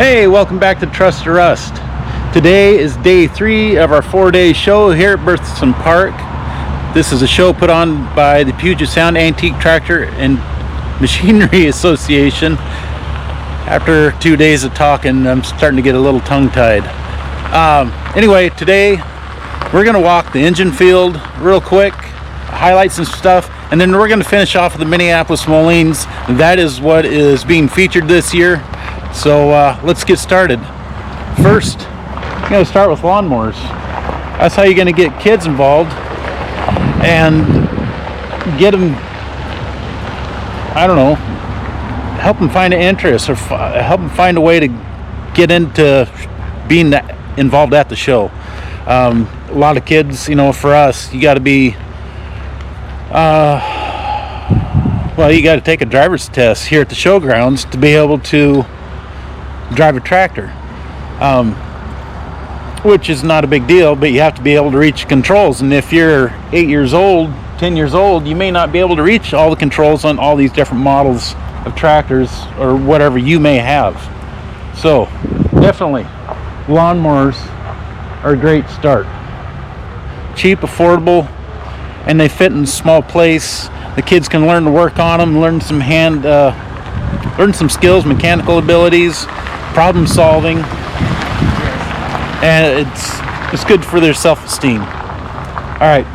Hey, welcome back to Trust or Rust. Today is day 3 of our 4-day show here at Worthington Park. This is a show put on by the Puget Sound Antique Tractor and Machinery Association. After 2 days of talking, I'm starting to get a little tongue-tied. Anyway, today we're going to walk the engine field real quick, highlight some stuff, and then we're going to finish off with the Minneapolis Molines. That is what is being featured this year. So let's get started. First, I'm going to start with lawnmowers. That's how you're going to get kids involved and get them, I don't know, help them find an interest or help them find a way to get into being involved at the show. A lot of kids, you know, for us, you got to be, well, you got to take a driver's test here at the showgrounds to be able to drive a tractor, which is not a big deal, but you have to be able to reach controls. And if you're 8 years old, 10 years old, you may not be able to reach all the controls on all these different models of tractors or whatever you may have. So definitely lawnmowers are a great start. Cheap, affordable, and they fit in a small place. The kids can learn to work on them, learn some skills, mechanical abilities, problem solving, and it's good for their self-esteem. All right,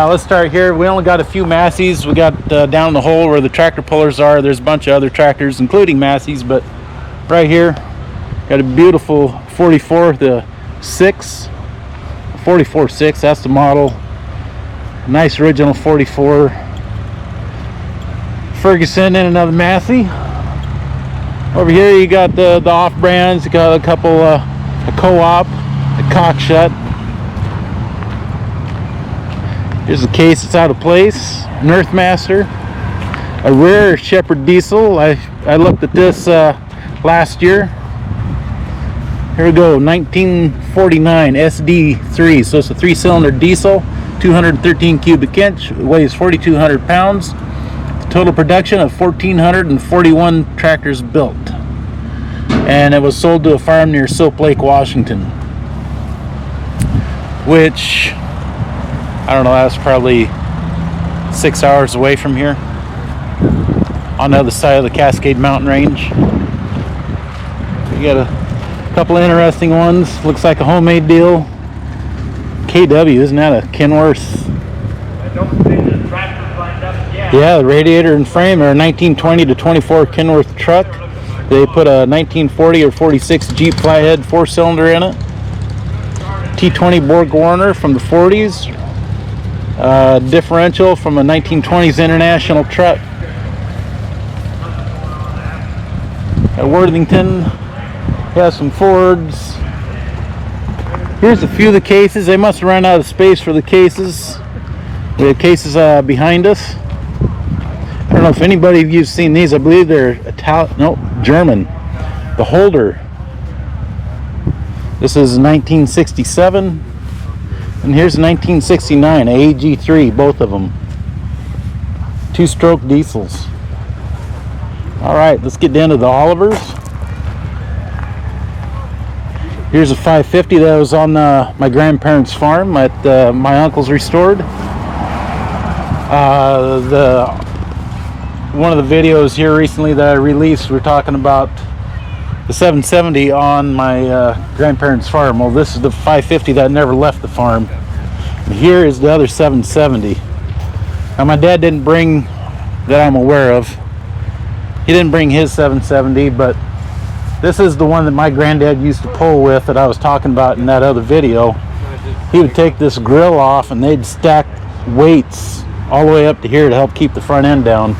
let's start here. We only got a few Masseys. We got down the hole where the tractor pullers are. There's a bunch of other tractors, including Masseys, but right here, got a beautiful 44, the 6, 44-6. That's the model. Nice original 44. Ferguson and another Massey. Over here you got the off brands. You got a couple, a Co-op, a Cockshut. Here's a case that's out of place. An Earthmaster, a rare Shepherd Diesel. I looked at this last year. Here we go, 1949 SD3. So it's a 3-cylinder diesel, 213 cubic inch, weighs 4,200 pounds. Total production of 1,441 tractors built, and it was sold to a farm near Soap Lake, Washington, which I don't know, that's probably 6 hours away from here on the other side of the Cascade Mountain Range. We got a couple of interesting ones. Looks like a homemade deal. KW, isn't that a Kinworth? I don't think the tractor's lined up yet. Yeah, the radiator and frame are a 1920 to 24 Kinworth truck. They put a 1940 or 46 Jeep flathead 4-cylinder in it. T20 Borg Warner from the 40s. Differential from a 1920s International truck. At Worthington, has some Fords. Here's a few of the cases. They must have run out of space for the cases. We have cases behind us. I don't know if anybody of you've seen these. I believe they're German. The Holder. This is 1967, and here's 1969 AG3, both of them. 2-stroke diesels. All right, let's get down to the Olivers. Here's a 550 that was on my grandparents' farm at my uncle's restored. One of the videos here recently that I released, we're talking about the 770 on my grandparents' farm. Well, this is the 550 that never left the farm. And here is the other 770. Now, my dad didn't bring, that I'm aware of, he didn't bring his 770, but this is the one that my granddad used to pull with that I was talking about in that other video. He would take this grill off and they'd stack weights all the way up to here to help keep the front end down.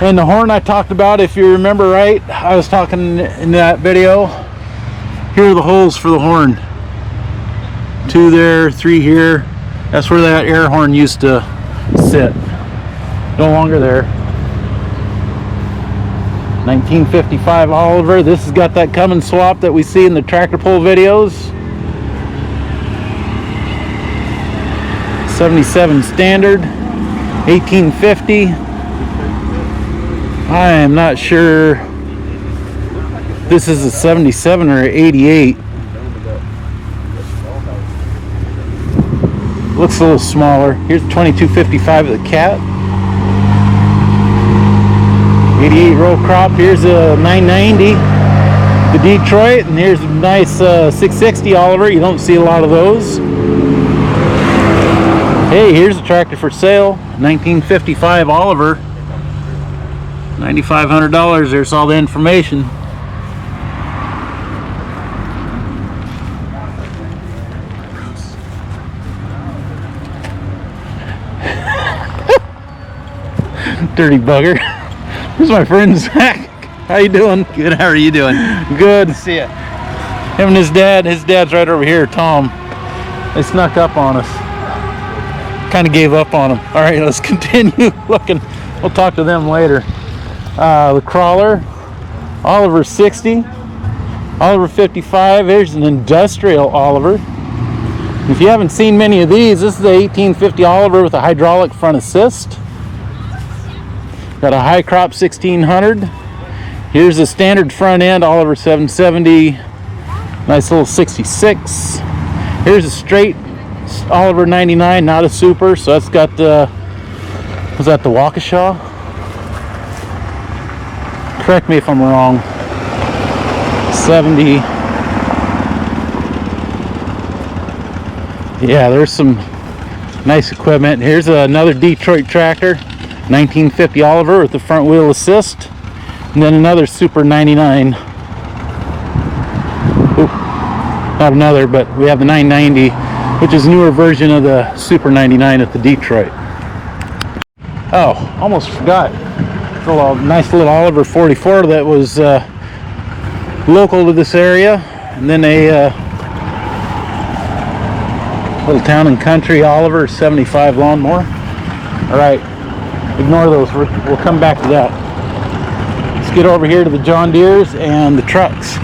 And the horn I talked about, if you remember right, I was talking in that video. Here are the holes for the horn. 2 there, 3 here. That's where that air horn used to sit. No longer there. 1955 Oliver. This has got that Cummins swap that we see in the tractor pull videos. 77 Standard. 1850. I am not sure This is a 77 or 88. Looks a little smaller. Here's 2255 of the Cat. 88 row crop. Here's a 990, the Detroit, and here's a nice 660 Oliver. You don't see a lot of those. Hey, here's a tractor for sale, 1955 Oliver, $9,500. There's all the information. Dirty bugger. Here's my friend Zach. How you doing? Good. How are you doing? Good. See ya. Him and his dad's right over here, Tom. They snuck up on us. Kind of gave up on them. All right, let's continue looking. We'll talk to them later. The crawler, Oliver 60, Oliver 55. Here's an industrial Oliver. If you haven't seen many of these, this is the 1850 Oliver with a hydraulic front assist. Got a high crop 1600. Here's a standard front end Oliver 770. Nice little 66. Here's a straight Oliver 99, not a super. So that's got the, was that the Waukesha? Correct me if I'm wrong. 70. Yeah, there's some nice equipment. Here's another Detroit tractor. 1950 Oliver with the front wheel assist, and then another Super 99. Oop, not another, but we have the 990, which is a newer version of the Super 99 at the Detroit. Oh, almost forgot. A nice little Oliver 44 that was local to this area, and then a little town and country Oliver 75 lawnmower. All right. Ignore those. We'll come back to that. Let's get over here to the John Deeres and the trucks.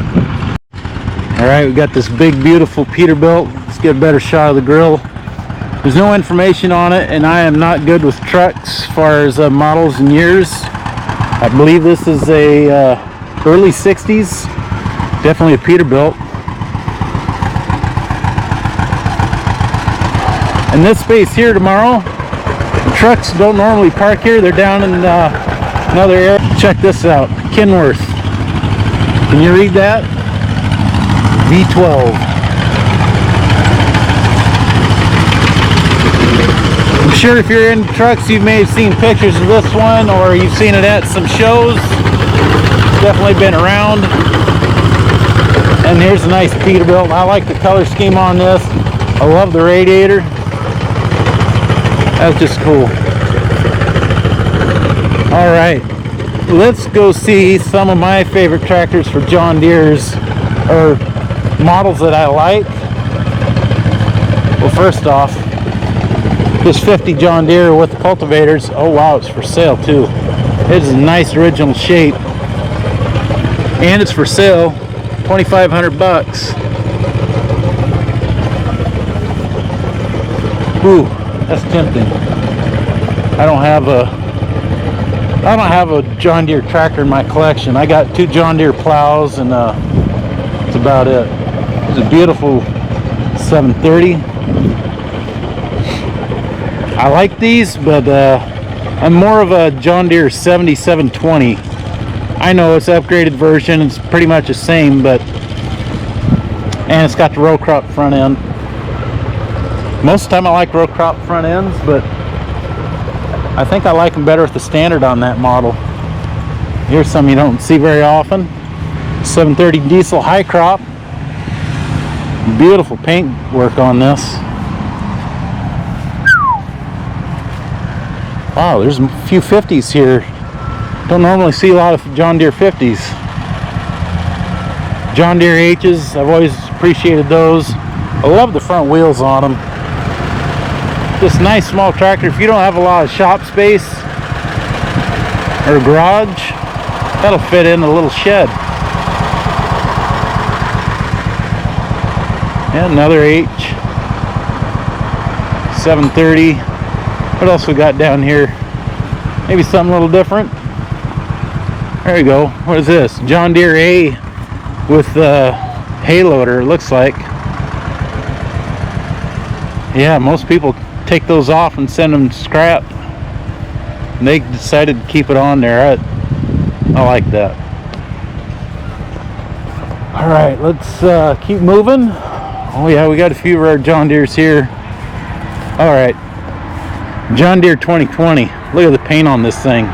All right, we got this big, beautiful Peterbilt. Let's get a better shot of the grill. There's no information on it, and I am not good with trucks as far as models and years. I believe this is a early 60s, definitely a Peterbilt. And this space here tomorrow, trucks don't normally park here. They're down in another area. Check this out. Kinworth. Can you read that? V12. I'm sure if you're in trucks, you may have seen pictures of this one, or you've seen it at some shows. It's definitely been around. And here's a nice Peterbilt. I like the color scheme on this. I love the radiator. That's just cool. All right, let's go see some of my favorite tractors for John Deere's, or models that I like. Well, first off, this 50 John Deere with the cultivators. Oh wow, it's for sale too. It is a nice original shape, and it's for sale, $2,500. Ooh. That's tempting. I don't have a John Deere tractor in my collection. I got 2 John Deere plows, and that's about it. It's a beautiful 730. I like these, but I'm more of a John Deere 7720. I know it's an upgraded version. It's pretty much the same, but and it's got the row crop front end. Most of the time I like row crop front ends, but I think I like them better with the standard on that model. Here's some you don't see very often. 730 diesel high crop. Beautiful paint work on this. Wow, there's a few 50s here. Don't normally see a lot of John Deere 50s. John Deere H's, I've always appreciated those. I love the front wheels on them. This nice small tractor, if you don't have a lot of shop space or a garage, that'll fit in a little shed. And another H 730. What else we got down here? Maybe something a little different. There you go. What is this? John Deere A with the hay loader, it looks like. Yeah, most people take those off and send them to scrap. And they decided to keep it on there. I like that. All right, let's keep moving. Oh yeah, we got a few of our John Deeres here. All right, John Deere 2020. Look at the paint on this thing.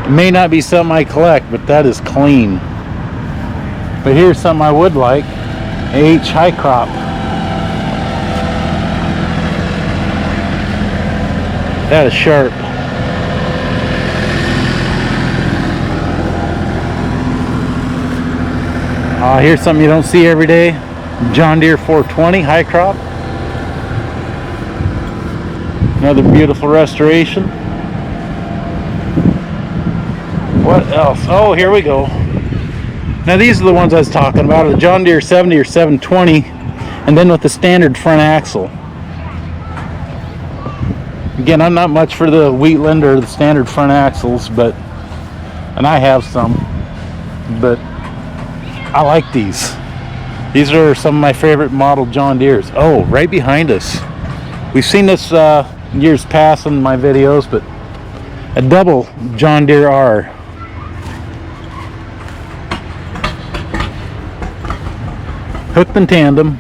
It may not be something I collect, but that is clean. But here's something I would like. H high crop. That is sharp. Here's something you don't see every day. John Deere 420 high crop. Another beautiful restoration. What else? Oh, here we go. Now these are the ones I was talking about. The John Deere 70 or 720, and then with the standard front axle. Again, I'm not much for the Wheatland or the standard front axles, and I have some, but I like these. These are some of my favorite model John Deeres. Oh, right behind us. We've seen this years past in my videos, but a double John Deere R. Hooked in tandem.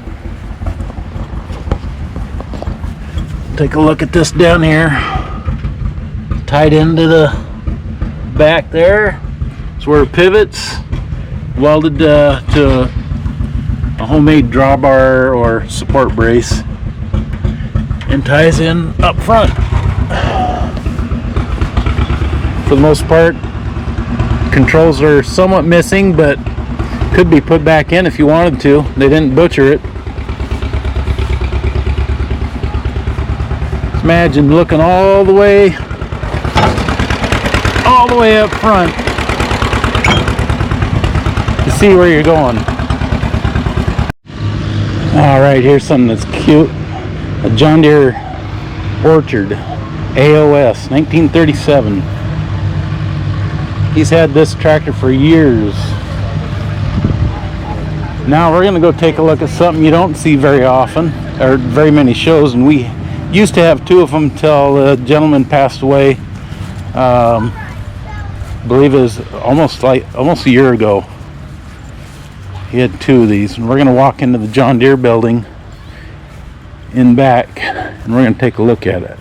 Take a look at this down here. Tied into the back there. It's where it pivots. Welded to a homemade drawbar or support brace. And ties in up front. For the most part, controls are somewhat missing, but could be put back in if you wanted to. They didn't butcher it. Imagine looking all the way up front to see where you're going. All right, here's something that's cute. A John Deere Orchard AOS 1937. He's had this tractor for years. Now we're going to go take a look at something you don't see very often, or very many shows, and we used to have two of them till the gentleman passed away. I believe it was almost a year ago. He had two of these, and we're going to walk into the John Deere building in back, and we're going to take a look at it.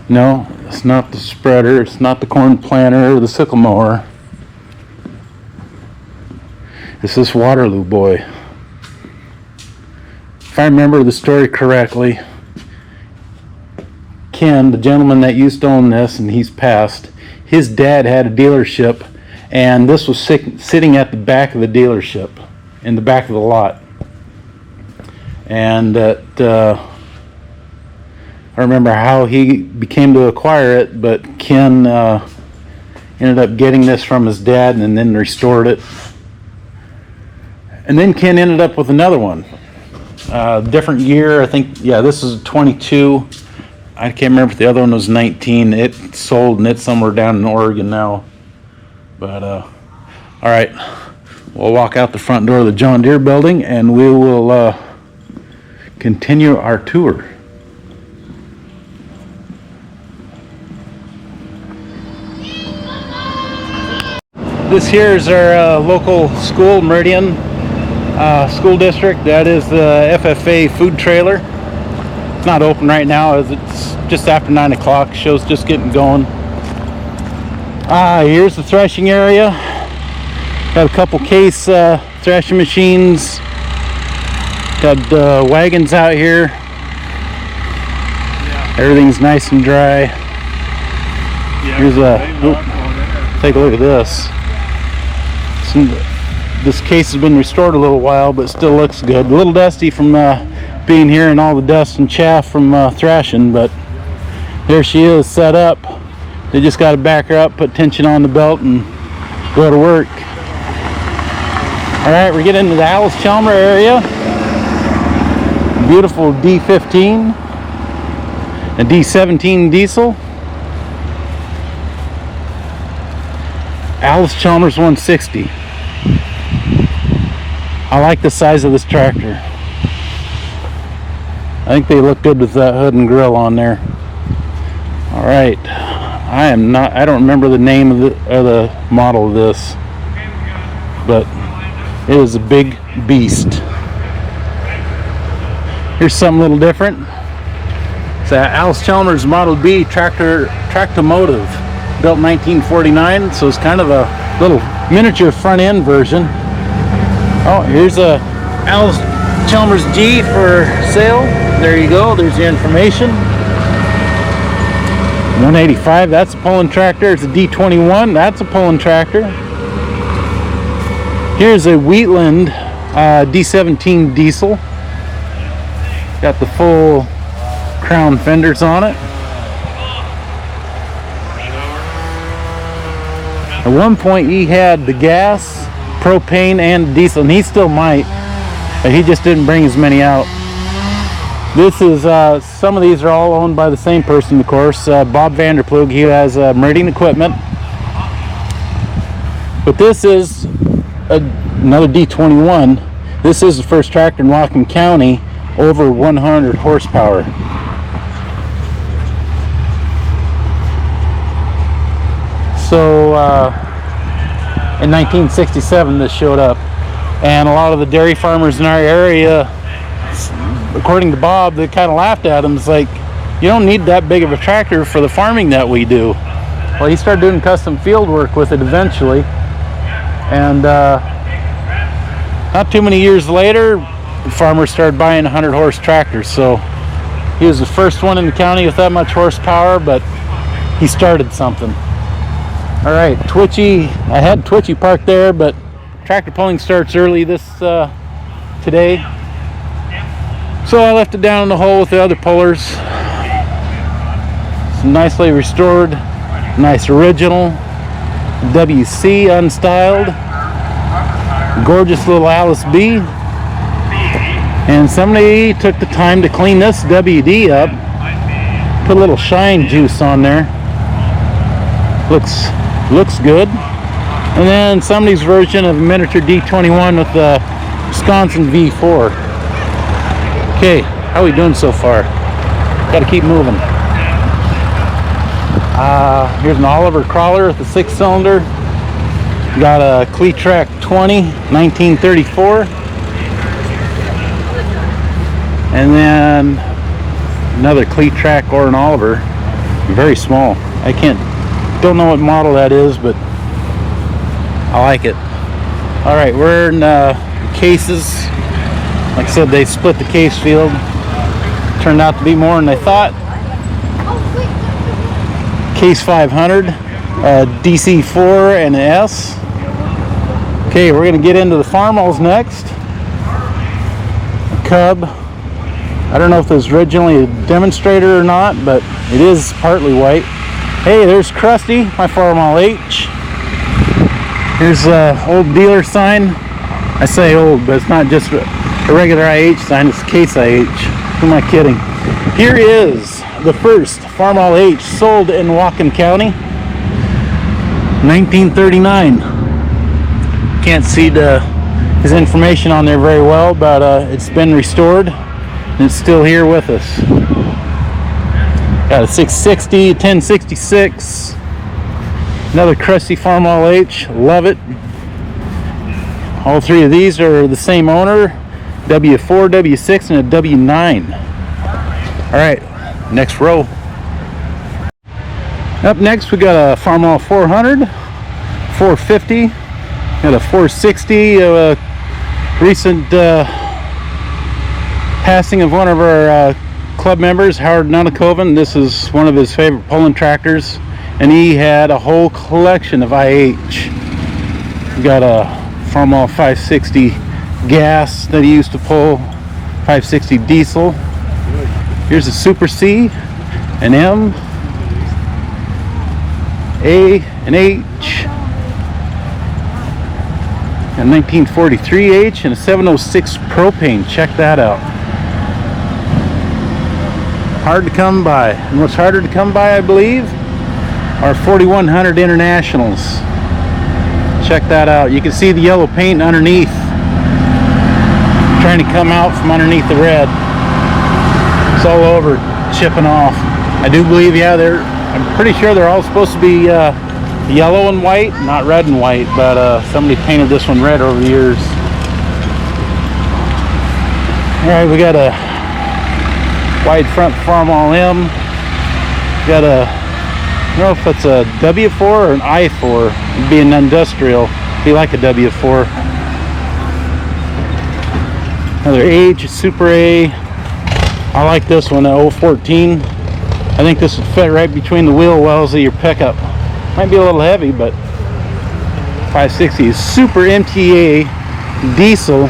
No, it's not the spreader, it's not the corn planter or the sickle mower. It's this Waterloo boy. If I remember the story correctly, Ken, the gentleman that used to own this, and he's passed, his dad had a dealership, and this was sitting at the back of the dealership, in the back of the lot. And I remember how he became to acquire it, but Ken ended up getting this from his dad and then restored it. And then Ken ended up with another one. Different year, I think, yeah, this is 22. I can't remember if the other one was 19. It sold, and it's somewhere down in Oregon now. But, all right, we'll walk out the front door of the John Deere building, and we will continue our tour. This here is our local school, Meridian School District. That is the FFA food trailer. It's not open right now as it's just after 9 o'clock. Show's just getting going. Here's the threshing area. Got a couple case threshing machines. Got wagons out here. Yeah. Everything's nice and dry. Yeah, here's take a look at this. This case has been restored a little while, but still looks good. A little dusty from being here and all the dust and chaff from thrashing, but there she is set up. They just got to back her up, put tension on the belt, and go to work. All right, we're getting into the Chelmer area. Beautiful D15. A D17 diesel. Chelmer's 160. I like the size of this tractor. I think they look good with that hood and grill on there. All right, I don't remember the name of the model of this, but it is a big beast. Here's something a little different. It's Chelmer's Model B tractomotive, built 1949, so it's kind of a little miniature front end version. Oh, here's a Chelmer's G for sale. There you go, there's the information. 185, that's a pulling tractor. It's a D21, that's a pulling tractor. Here's a Wheatland D17 diesel. Got the full crown fenders on it. At one point he had the gas, propane, and diesel, and he still might, but he just didn't bring as many out. This is, some of these are all owned by the same person, of course, Bob Vanderplug. He has Meridian Equipment. But this is another D21. This is the first tractor in Whatcom County over 100 horsepower. So, in 1967 this showed up. And a lot of the dairy farmers in our area, according to Bob, they kind of laughed at him. It's like, you don't need that big of a tractor for the farming that we do. Well, he started doing custom field work with it eventually, and not too many years later, farmers started buying 100 horse tractors. So he was the first one in the county with that much horsepower, but he started something. All right, Twitchy. I had Twitchy parked there, but tractor pulling starts early today. So I left it down in the hole with the other pullers. It's nicely restored, nice original, WC unstyled, gorgeous little Alice B. And somebody took the time to clean this WD up, put a little shine juice on there. Looks good. And then somebody's version of a miniature D21 with the Wisconsin V4. Okay, how are we doing so far? Got to keep moving. Here's an Oliver crawler with a 6-cylinder. Got a Cletrac 20, 1934. And then another Cletrac or an Oliver, very small. Don't know what model that is, but I like it. All right, we're in cases. Like I said, they split the case field. Turned out to be more than they thought. Case 500, DC4 and an S. Okay, we're going to get into the farmals next. A Cub. I don't know if this was originally a demonstrator or not, but it is partly white. Hey, there's Krusty, my Farmall H. Here's an old dealer sign. I say old, but it's not just a regular IH sign, it's case IH. Who am I kidding? Here is the first Farmall H sold in Whatcom County, 1939. Can't see his information on there very well, but it's been restored and it's still here with us. Got a 660, 1066, another crusty Farmall H, love it. All three of these are the same owner, W4, W6, and a W9. All right, next row. Up next, we got a Farmall 400, 450, got a 460, recent passing of one of our club members, Howard Nunakoven. This is one of his favorite pulling tractors, and he had a whole collection of IH. We got a Farmall 560 gas that he used to pull, 560 diesel. Here's a Super C, an M, A, an H, a 1943 H, and a 706 propane. Check that out. hard to come by. And what's harder to come by, I believe, are 4100 Internationals. Check that out. You can see the yellow paint underneath, trying to come out from underneath the red. It's all over, chipping off. I do believe, yeah, I'm pretty sure they're all supposed to be yellow and white, not red and white, but somebody painted this one red over the years. Alright, we got a wide front Farmall M. Got a, I don't know if it's a W4 or an I4. It'd be an industrial. Be like a W4. Another H, Super A. I like this one, a 014. I think this would fit right between the wheel wells of your pickup. Might be a little heavy, but 560 is Super MTA diesel.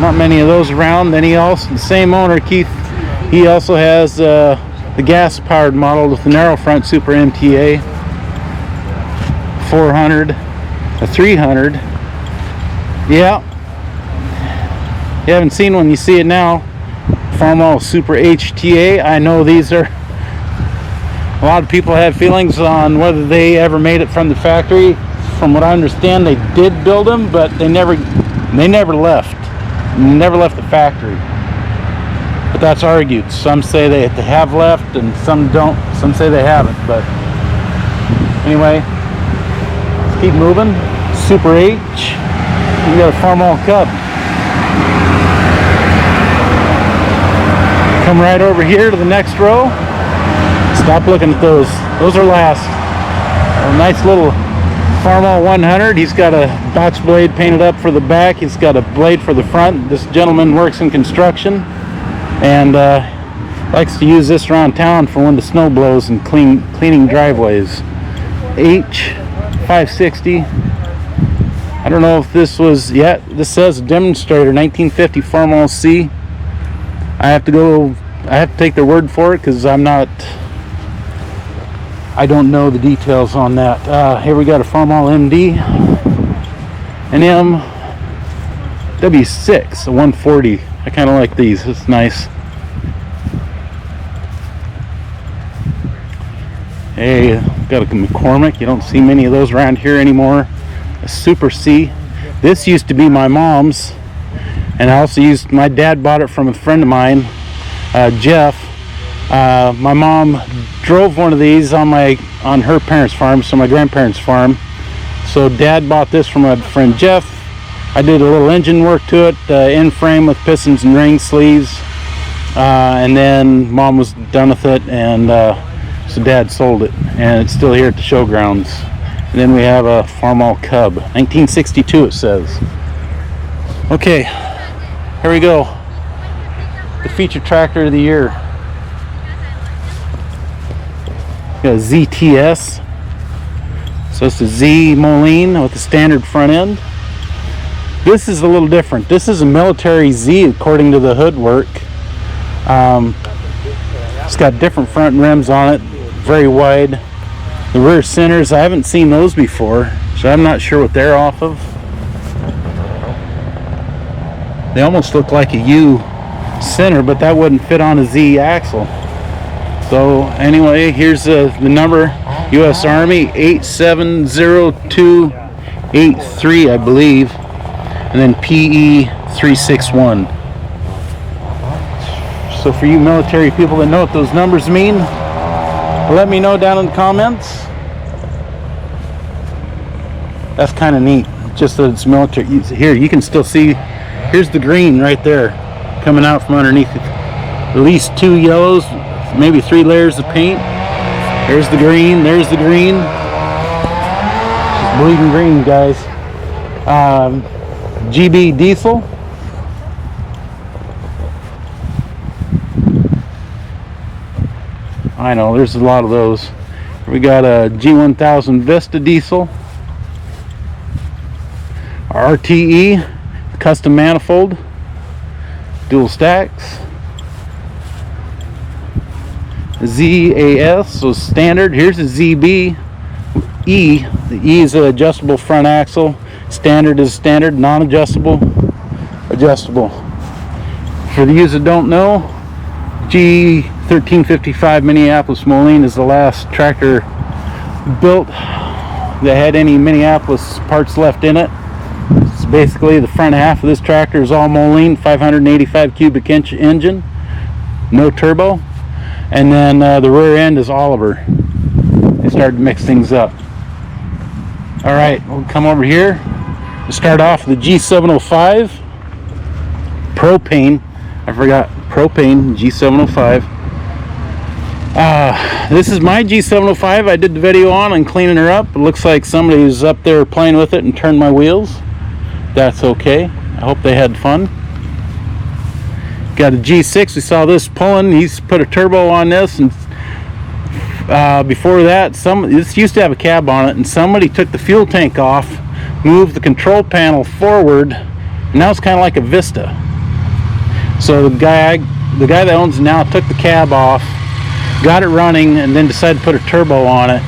Not many of those around. Then he also, the same owner, Keith, he also has the gas-powered model with the narrow front Super MTA 400, a 300. Yeah, you haven't seen one, you see it now. Farmall Super HTA. I know these are, a lot of people have feelings on whether they ever made it from the factory. From what I understand, they did build them, but they never left. Never left the factory. But that's argued. Some say they have left and some don't. Some say they haven't. But anyway, let's keep moving. Super H. We got a Farmall Cub. Come right over here to the next row. Stop looking at those. Those are last. A nice little Farmall 100. He's got a box blade painted up for the back. He's got a blade for the front. This gentleman works in construction and likes to use this around town for when the snow blows and cleaning driveways. H 560. I don't know if this was yet. This says demonstrator 1950 Farmall C. I have to take their word for it because I don't know the details on that. Here we got a Farmall MD, an M W6, a 140. I kind of like these. It's nice. Hey, got a McCormick. You don't see many of those around here anymore. A Super C. This used to be my mom's, and I also my dad bought it from a friend of mine, Jeff. My mom drove one of these on her parents' farm, so my grandparents' farm. So Dad bought this from my friend Jeff. I did a little engine work to it, end frame with pistons and ring sleeves, and then Mom was done with it, and so Dad sold it, and it's still here at the showgrounds. And then we have a Farmall Cub, 1962 it says. Okay, here we go. The featured tractor of the year. Got a ZTS. So it's a Z Moline with a standard front end. This is a little different. This is a military Z according to the hood work. It's got different front rims on it, very wide. The rear centers, I haven't seen those before, so I'm not sure what they're off of. They almost look like a U center, but that wouldn't fit on a Z axle. So anyway, here's the number, U.S. Army 870283, I believe, and then PE 361. So for you military people that know what those numbers mean, let me know down in the comments. That's kind of neat, just that it's military. Here, you can still see, here's the green right there coming out from underneath it. At least 2 yellows, maybe 3 layers of paint. There's the green, there's the green. It's bleeding green, guys. GB Diesel. I know, there's a lot of those. We got a G1000 Vista Diesel. RTE, custom manifold, dual stacks. ZAS, so standard. Here's a ZB E. The E is an adjustable front axle. Standard is standard, non-adjustable, adjustable. For the that don't know, G1355 Minneapolis Moline is the last tractor built that had any Minneapolis parts left in it. It's basically the front half of this tractor is all Moline, 585 cubic inch engine, no turbo, and then the rear end is Oliver. They started to mix things up. All right, we'll come over here. We'll start off with the G705 Propane. I forgot Propane G705. This is my G705. I did the video on and cleaning her up. It looks like somebody was up there playing with it and turned my wheels. That's okay. I hope they had fun. Got a G6. We saw this pulling. He's put a turbo on this, and before that, this used to have a cab on it, and somebody took the fuel tank off, moved the control panel forward, and now it's kind of like a Vista. So the guy that owns it now took the cab off, got it running, and then decided to put a turbo on it.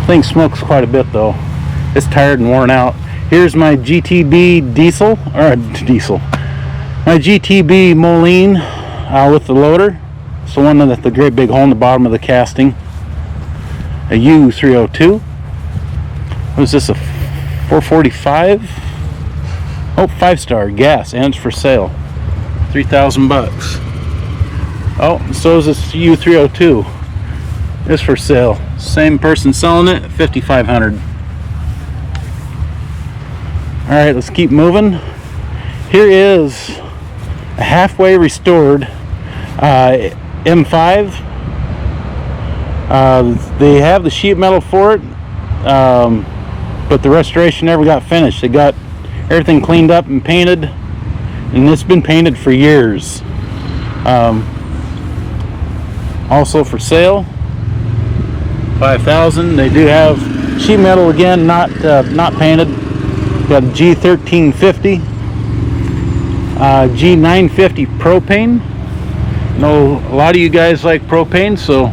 The thing smokes quite a bit though. It's tired and worn out. Here's my GTB diesel, my GTB Moline with the loader. It's the one with the great big hole in the bottom of the casting. A U302. What is this, a 445? Oh, 5-star gas, and it's for sale. 3,000 bucks. Oh, so is this U302. It's for sale. Same person selling it, 5,500. All right, let's keep moving. Here is a halfway restored M5. They have the sheet metal for it, but the restoration never got finished. They got everything cleaned up and painted, and it's been painted for years. Also for sale, 5,000. They do have sheet metal again, not painted. Got a G1350, G950 propane. I know a lot of you guys like propane, so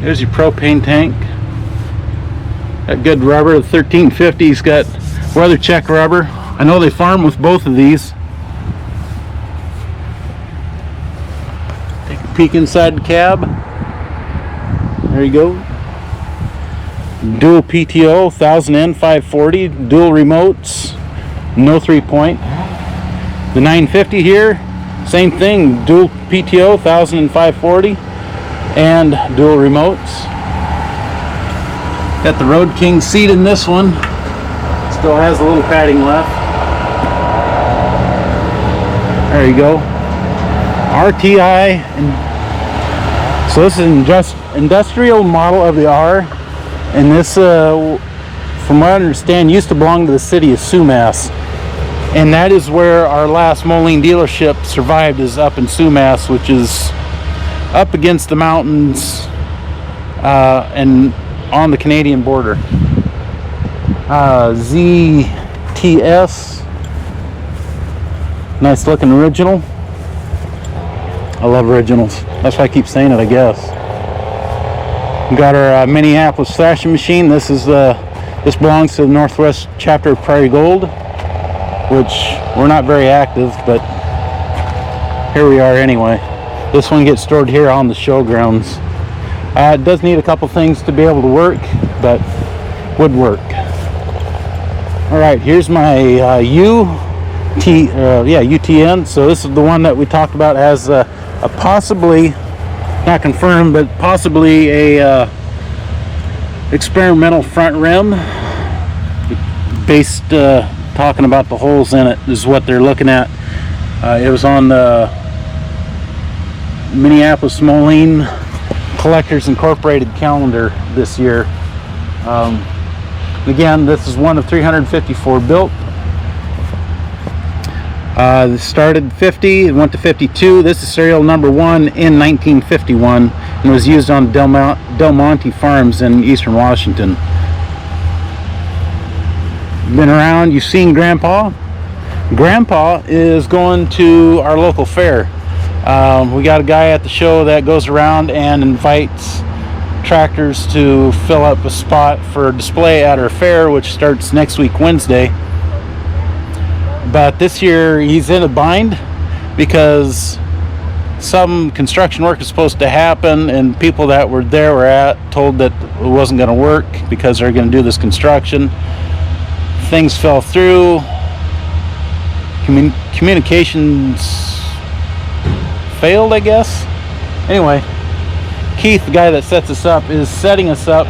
there's your propane tank. Got good rubber. The 1350's got weather check rubber. I know they farm with both of these. Take a peek inside the cab. There you go. Dual PTO, 1000N 540, dual remotes, no 3-point. The 950 here, same thing, dual PTO, 1000 and 540, and dual remotes. Got the Road King seat in this one. Still has a little padding left. There you go. RTI, and so this is an industrial model of the R. And this, from what I understand, used to belong to the city of Sumas. And that is where our last Moline dealership survived, is up in Sumas, which is up against the mountains and on the Canadian border. ZTS. Nice looking original. I love originals. That's why I keep saying it, I guess. We got our Minneapolis threshing machine. This belongs to the Northwest chapter of Prairie Gold, which we're not very active, but here we are anyway. This one gets stored here on the showgrounds. It does need a couple things to be able to work, but would work. All right, here's my UTN. So this is the one that we talked about as a possibly, not confirmed, but possibly a experimental front rim, based talking about the holes in it is what they're looking at. It was on the Minneapolis Moline Collectors Incorporated calendar this year. Again, this is one of 354 built. This started 50, it went to 52. This is serial number 1 in 1951 and was used on Del Monte Farms in eastern Washington. Been around, you've seen Grandpa. Grandpa is going to our local fair. We got a guy at the show that goes around and invites tractors to fill up a spot for a display at our fair, which starts next week Wednesday. But this year he's in a bind. because some construction work is supposed to happen, and people that were there were told that it wasn't going to work because they're going to do this construction. Things fell through. Communications failed, I guess. Anyway, Keith, the guy that sets us up, is setting us up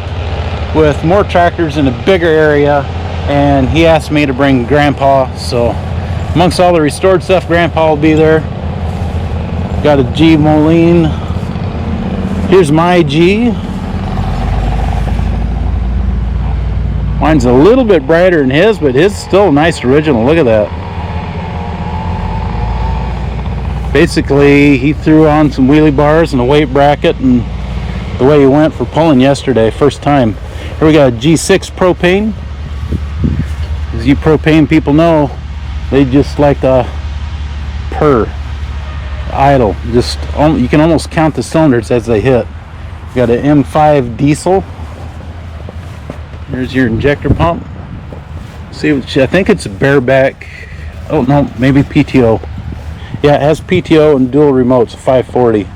with more tractors in a bigger area, and he asked me to bring Grandpa. So amongst all the restored stuff, Grandpa will be there. Got a G Moline. Here's my G. Mine's a little bit brighter than his, but his is still a nice original. Look at that. Basically, he threw on some wheelie bars and a weight bracket, and the way he went for pulling yesterday, first time. Here we got a G6 Propane. As you Propane people know, they just like a purr. Idle, just you can almost count the cylinders as they hit. You got an M5 diesel. Here's your injector pump. See, I think it's a bareback. Oh no, maybe PTO. Yeah, it has PTO and dual remotes, 540.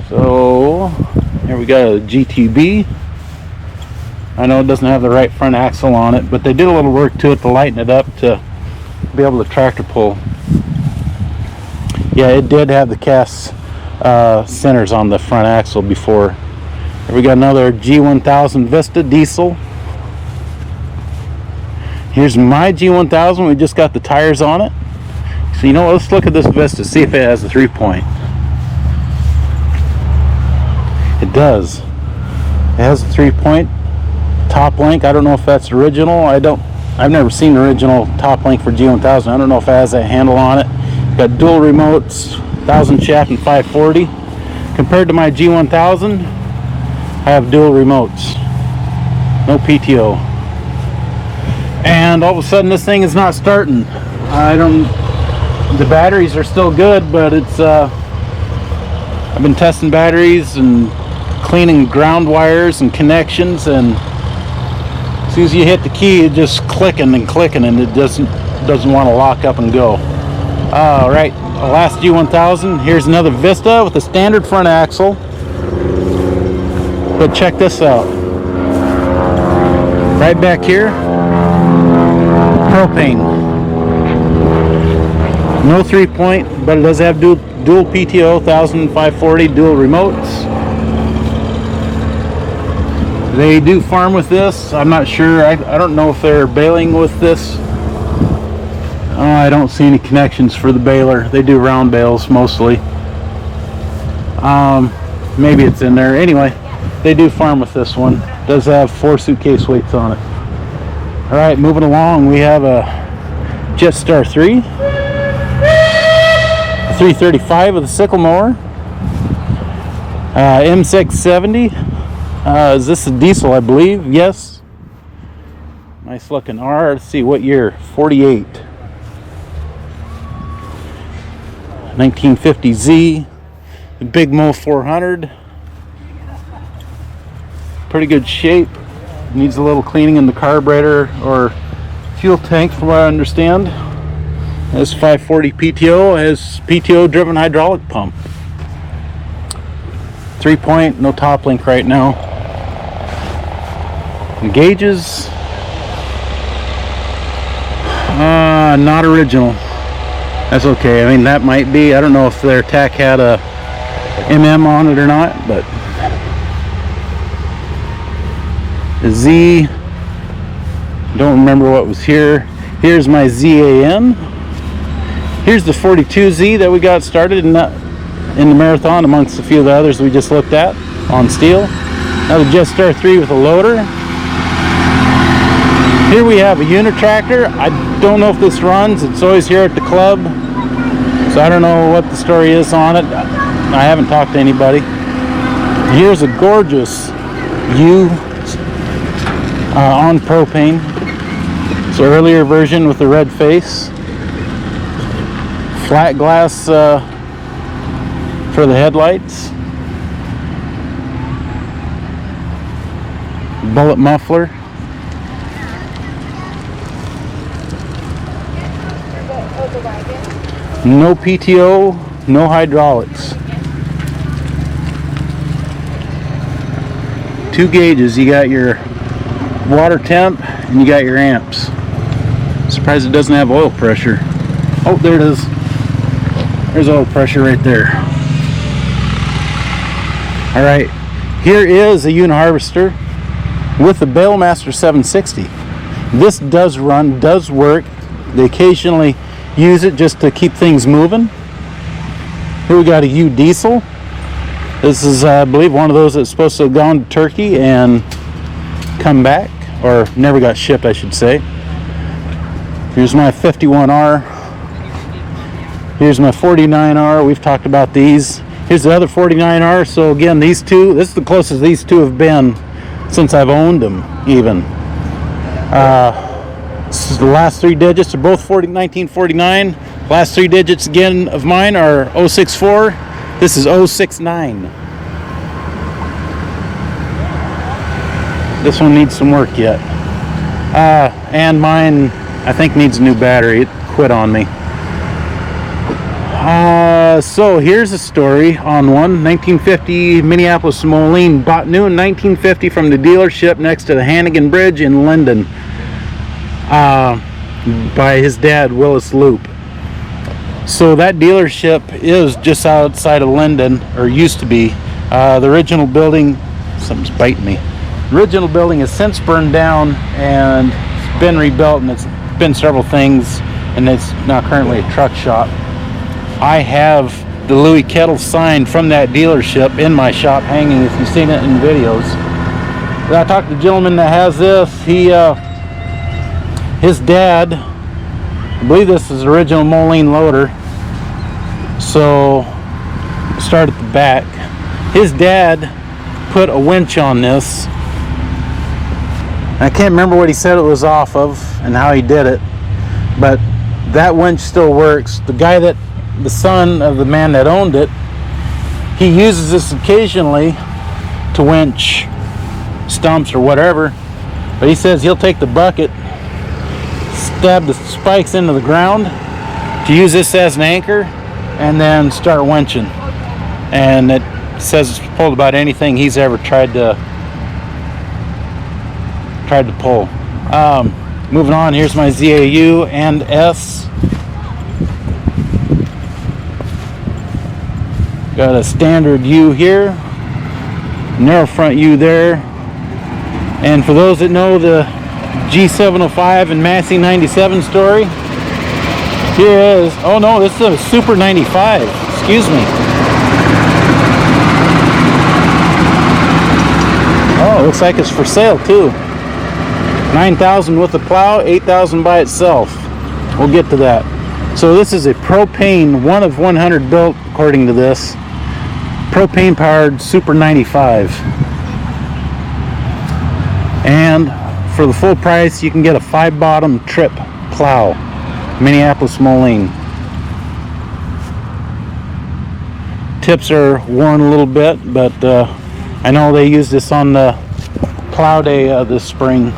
So here we got a GTB. I know it doesn't have the right front axle on it, but they did a little work to it to lighten it up to be able to tractor pull. Yeah, it did have the cast centers on the front axle before. Here we got another G1000 Vista Diesel. Here's my G1000. We just got the tires on it. So you know what? Let's look at this Vista, see if it has a 3-point. It does. It has a 3-point top link. I don't know if that's original. I've never seen original top link for G1000. I don't know if it has that handle on it. Got dual remotes, 1000 shaft and 540. Compared to my G1000, I have dual remotes, no PTO. And all of a sudden this thing is not starting. The batteries are still good, but it's I've been testing batteries and cleaning ground wires and connections, and as soon as you hit the key, it's just clicking and clicking, and it doesn't want to lock up and go. All right, last G1000. Here's another Vista with a standard front axle. But check this out. Right back here, Propane. No 3-point, but it does have dual PTO, 1540 dual remotes. They do farm with this. I'm not sure. I don't know if they're baling with this. I don't see any connections for the baler. They do round bales mostly. Maybe it's in there. Anyway, they do farm with this one. It does have 4 suitcase weights on it. All right, moving along, we have a Jetstar 3, a 335 with a sickle mower, M670. Is this a diesel, I believe? Yes. Nice looking R. Let's see, what year? 48. 1950Z, the Big Mo 400, pretty good shape. Needs a little cleaning in the carburetor or fuel tank from what I understand. This 540 PTO has PTO driven hydraulic pump. 3-point, no top link right now. The gauges, not original. That's okay. I mean, that might be. I don't know if their tack had a MM on it or not, but the Z, don't remember what was here. Here's my ZAN. Here's the 42Z that we got started in the marathon, amongst a few of the others we just looked at on steel. Now the Jetstar 3 with a loader. Here we have a unitractor. I don't know if this runs. It's always here at the club, so I don't know what the story is on it. I haven't talked to anybody. Here's a gorgeous U on propane. It's an earlier version with the red face. Flat glass for the headlights. Bullet muffler. No PTO, no hydraulics. 2 gauges. You got your water temp and you got your amps. Surprised it doesn't have oil pressure. Oh, there it is. There's oil pressure right there. All right, here is a Uni Harvester with the Balemaster 760. This does run, does work. They occasionally use it just to keep things moving. Here we got a Uni Diesel. This is, I believe, one of those that's supposed to have gone to Turkey and come back, or never got shipped, I should say. Here's my 51R. Here's my 49R. We've talked about these. Here's the other 49R. So again, these two, this is the closest these two have been since I've owned them, even. This is the last 3 digits are both 1949. Last 3 digits again of mine are 064. This is 069. This one needs some work yet. And mine, I think, needs a new battery. It quit on me. So here's a story on one. 1950 Minneapolis Moline, bought new in 1950 from the dealership next to the Hannigan Bridge in Linden, by his dad, Willis Loop. So that dealership is just outside of Linden, or used to be. The original building, something's biting me. The original building has since burned down and it's been rebuilt, and it's been several things, and it's now currently a truck shop. I have the Louis Kettle sign from that dealership in my shop hanging, if you've seen it in videos. I talked to the gentleman that has this. His dad, I believe this is the original Moline loader. So, start at the back. His dad put a winch on this. I can't remember what he said it was off of and how he did it, but that winch still works. The son of the man that owned it, he uses this occasionally to winch stumps or whatever, but he says he'll take the bucket, stab the spikes into the ground to use this as an anchor, and then start winching. And it says it's pulled about anything he's ever tried to pull. Moving on, here's my ZAU and S. Got a standard U here, narrow front U there. And for those that know the G705 and Massey 97 story, here is, oh no, this is a Super 95, excuse me. Oh, looks like it's for sale too. 9,000 with the plow, 8,000 by itself. We'll get to that. So this is a propane, 1 of 100 built according to this. Propane powered Super 95. And for the full price, you can get a 5-bottom trip plow, Minneapolis Moline. Tips are worn a little bit, but I know they used this on the plow day this spring.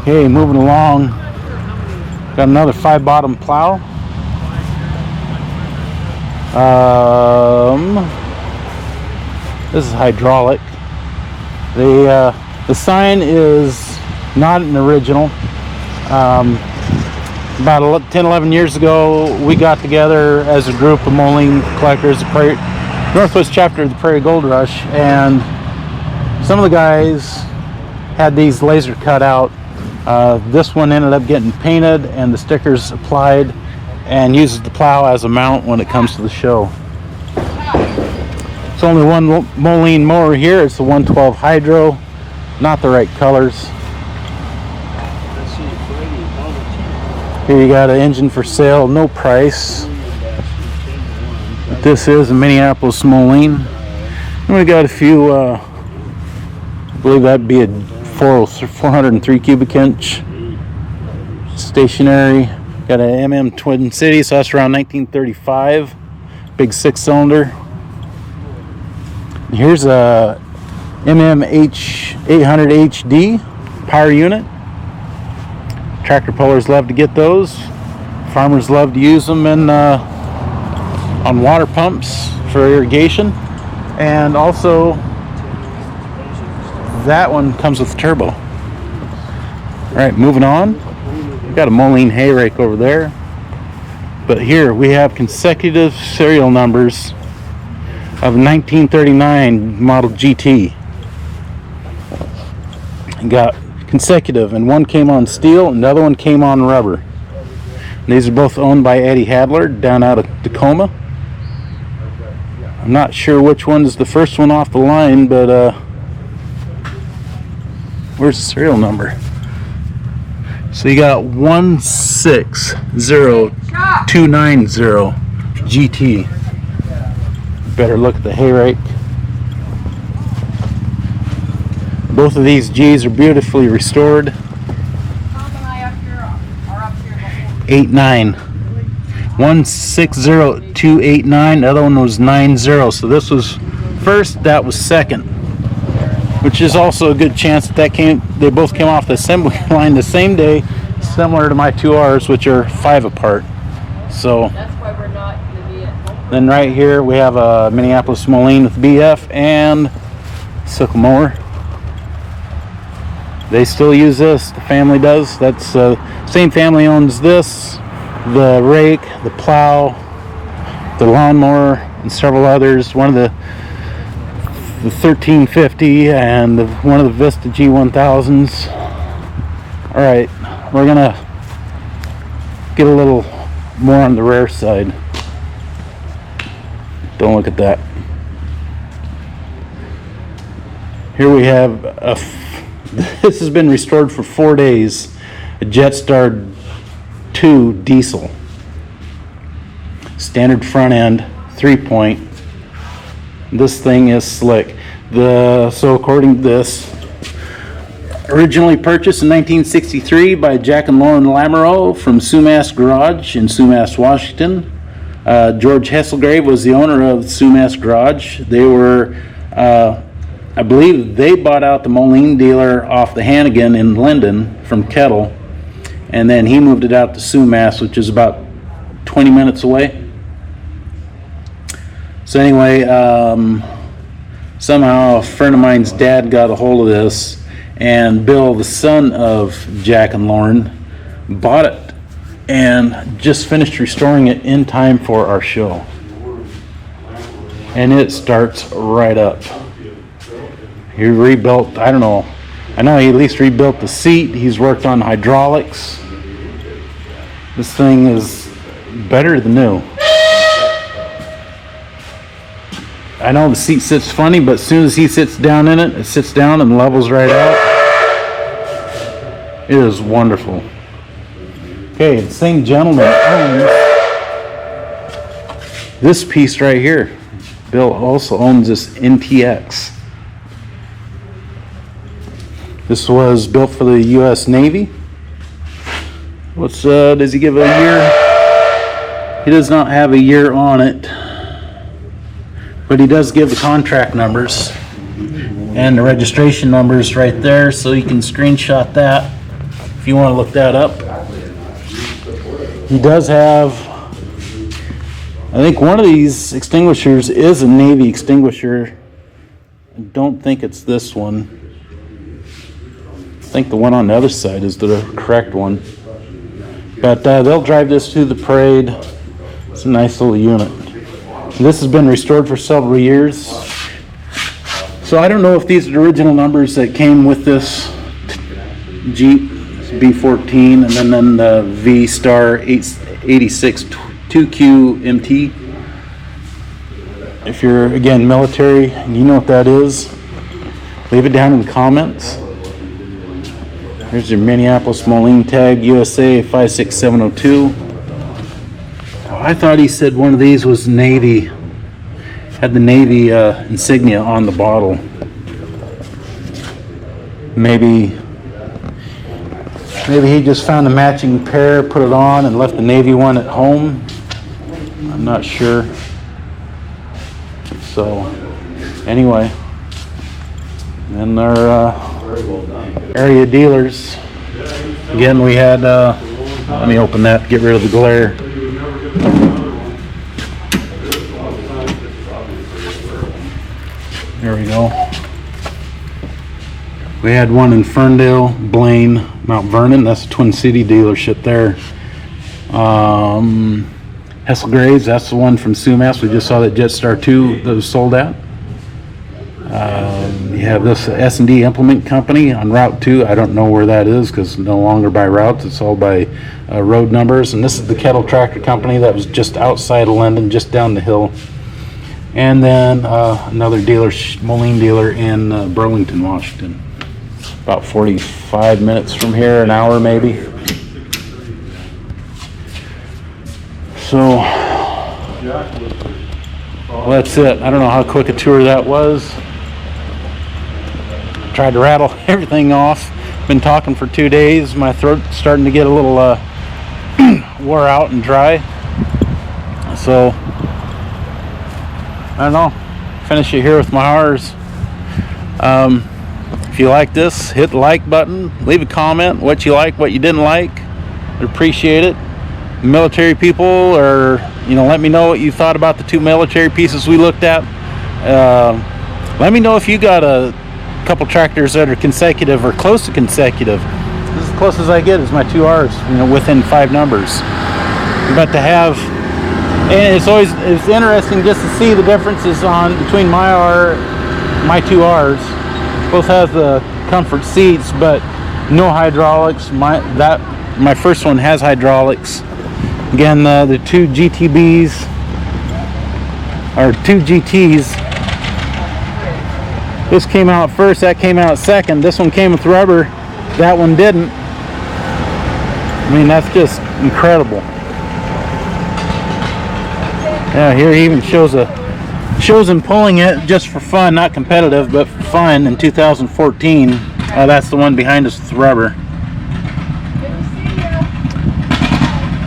Okay, moving along. Got another 5-bottom plow. This is hydraulic. The sign is not an original. About 10-11 years ago, we got together as a group of Moline collectors, the Northwest chapter of the Prairie Gold Rush, and some of the guys had these laser cut out. This one ended up getting painted and the stickers applied, and uses the plow as a mount when it comes to the show. It's only one Moline mower here. It's the 112 Hydro, not the right colors. Here you got an engine for sale, no price. This is a Minneapolis Moline. And we got a few, I believe that'd be a 403 cubic inch stationary. Got an MM Twin City, so that's around 1935. Big 6-cylinder. Here's a MM H800 HD power unit. Tractor pullers love to get those. Farmers love to use them in on water pumps for irrigation. And also, that one comes with turbo. Alright, moving on. We've got a Moline hay rake over there. But here we have consecutive serial numbers of 1939 model GT. Got consecutive, and one came on steel and the other one came on rubber. And these are both owned by Eddie Hadler down out of Tacoma. I'm not sure which one is the first one off the line, but where's the serial number? So you got 160290 GT. Better look at the hay rake. Both of these G's are beautifully restored. 89. 160289. The other one was 90. So this was first, that was second. Which is also a good chance that they both came off the assembly line the same day, similar to my 2Rs, which are 5 apart. So that's why we're not going to be at home. Then right here we have a Minneapolis Moline with BF and sickle mower. They still use this, the family does. That's same family owns this, the rake, the plow, the lawnmower, and several others. One of the 1350 and one of the Vista G1000s. Alright, we're gonna get a little more on the rare side. Don't look at that. Here we have this has been restored for 4 days. A Jetstar 2 diesel. Standard front end, 3-point. This thing is slick. So according to this, originally purchased in 1963 by Jack and Lauren Lamoureux from Sumas Garage in Sumas, Washington. George Hesselgrave was the owner of Sumas Garage. They were, I believe they bought out the Moline dealer off the Hannigan in Linden from Kettle, and then he moved it out to Sumas, which is about 20 minutes away. So anyway, somehow a friend of mine's dad got a hold of this, and Bill, the son of Jack and Lauren, bought it and just finished restoring it in time for our show. And it starts right up. He rebuilt, I know he at least rebuilt the seat. He's worked on hydraulics. This thing is better than new. I know the seat sits funny, but as soon as he sits down in it, it sits down and levels right out. It is wonderful. Okay, the same gentleman owns this piece right here. Bill also owns this NTX. This was built for the U.S. Navy. Does he give a year? He does not have a year on it. But he does give the contract numbers and the registration numbers right there, so you can screenshot that if you want to look that up. He does have, I think one of these extinguishers is a Navy extinguisher. I don't think it's this one. I think the one on the other side is the correct one. But they'll drive this to the parade. It's a nice little unit. This has been restored for several years. So I don't know if these are the original numbers that came with this Jeep B14 and then the V-Star 86 2Q MT. If you're, again, military and you know what that is, leave it down in the comments. Here's your Minneapolis Moline tag, USA 56702. I thought he said one of these was Navy, had the Navy insignia on the bottle. Maybe he just found a matching pair, put it on, and left the Navy one at home. I'm not sure. So, anyway, and our area dealers. Again, we had, let me open that, get rid of the glare. There we go. We had one in Ferndale, Blaine, Mount Vernon. That's a Twin City dealership there. Hessel Graves, that's the one from Sumas. We just saw that Jetstar 2 that was sold out. You have this S&D Implement Company on Route 2. I don't know where that is because no longer by routes. It's all by road numbers. And this is the Kettle Tractor Company that was just outside of London, just down the hill. And then another dealer, Moline dealer in Burlington, Washington. About 45 minutes from here, an hour maybe. So, well, that's it. I don't know how quick a tour that was. Tried to rattle everything off. Been talking for 2 days. My throat's starting to get a little wore out and dry. So, I don't know. Finish it here with Mowers. If you like this, hit the like button. Leave a comment. What you like, what you didn't like. I'd appreciate it. Military people, or let me know what you thought about the 2 military pieces we looked at. Let me know if you got a couple tractors that are consecutive or close to consecutive. This is as close as I get is my 2Rs, within 5 numbers. We're about to have, and it's interesting just to see the differences between my 2Rs. Both have the comfort seats, but no hydraulics. My first one has hydraulics. Again, the 2 GTBs, or 2 GTs, this came out first, that came out second. This one came with rubber, that one didn't. I mean, that's just incredible. Yeah, here he even shows him pulling it just for fun, not competitive, but for fun in 2014. That's the one behind us with rubber.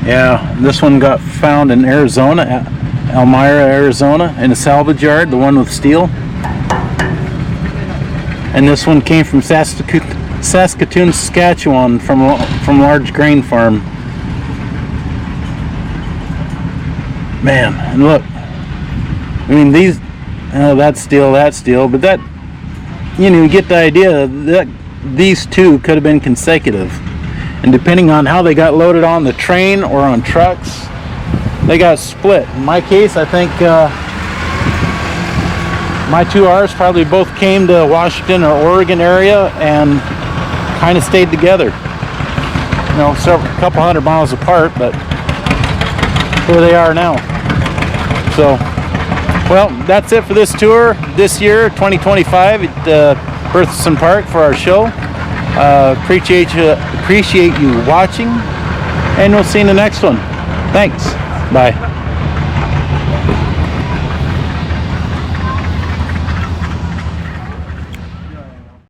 Yeah, this one got found in Arizona, Elmira, Arizona, in a salvage yard, the one with steel. And this one came from Saskatoon, Saskatchewan, from large grain farm. Man, and look, I mean, these, that's steel, but that, you get the idea that these 2 could have been consecutive. And depending on how they got loaded on the train or on trucks, they got split. In my case, I think my 2Rs probably both came to Washington or Oregon area and kind of stayed together. A couple hundred miles apart, but here they are now. So, well, that's it for this tour this year, 2025 at Burthison Park for our show. Appreciate you watching, and we'll see you in the next one. Thanks. Bye.